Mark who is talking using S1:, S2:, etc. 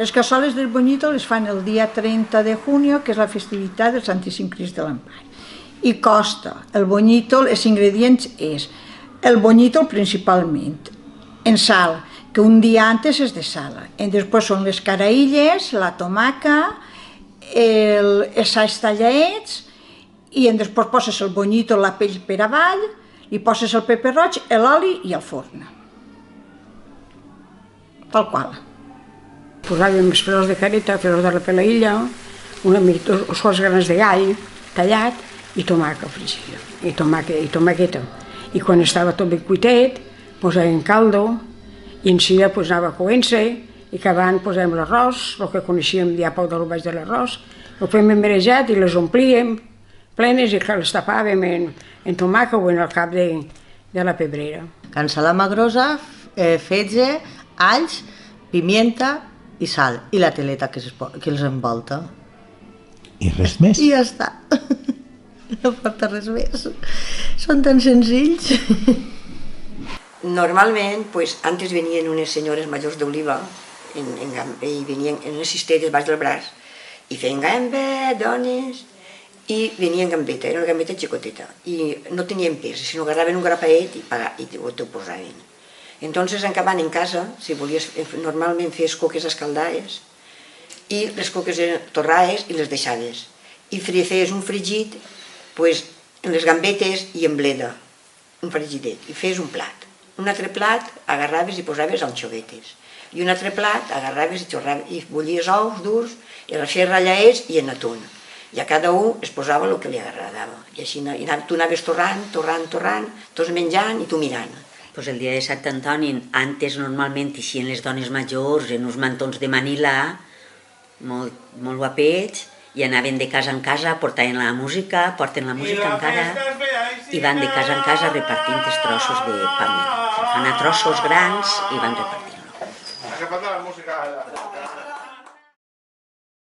S1: Les cassoles del Boñito les fan el dia 30 de junio, que és la festivitat del Santíssim Crist de l'Amparo. I costa, el Boñito, els ingredients és el Boñito principalment, en sal, que un dia antes es dessala. I després són les caraïlles, la tomaca, els alls tallets, i després poses el Boñito, la pell per avall, i poses el pepe roig, l'oli i el forn. Tal qual.
S2: Posàvem els pelos de careta, pelos de la pelaïlla, dos sols grans de gall tallat i tomàquet fregida, i tomaqueta. I quan estava tot ben cuitet, posàvem caldo i en seguida anava coent-se i acabant posàvem l'arròs, el que coneixíem ja poc del baix de l'arròs, ho fèiem merejat i les omplíem plenes i les tapàvem en tomàquet o en el cap de la pebrera.
S3: Cansalada grossa, fetge, alls, pimienta i sal, i la teleta que els envolta.
S4: I res més?
S3: I ja està. No porta res més. Són tan senzills.
S5: Normalment, antes venien unes senyores majors d'Oliva i venien en unes cistelles baix del braç i feien gamba, dones, i venien gambeta, era una gambeta xicoteta, i no tenien pes, sinó agarraven un grapaet i t'ho posaven. Entonces acabaven en casa, si volies normalment fer coques escaldades, i les coques torraes i les deixaves. I feies un fregit en les gambetes i en bleda, un fregidet, i feies un plat. Un altre plat agarraves i posaves anxovetes. I un altre plat agarraves i bullies ous durs, i les feies ratllaers i en atún. I a cada un es posava el que li agradava. I així tu anaves torrant, tots menjant i tu mirant.
S6: El dia de Sant Antoni, antes normalment eixien les dones majors en uns mantons de Manila, molt guapets, i anaven de casa en casa, porten la música encara, i van de casa en casa repartint els trossos de pa. Fan a trossos grans i van repartint.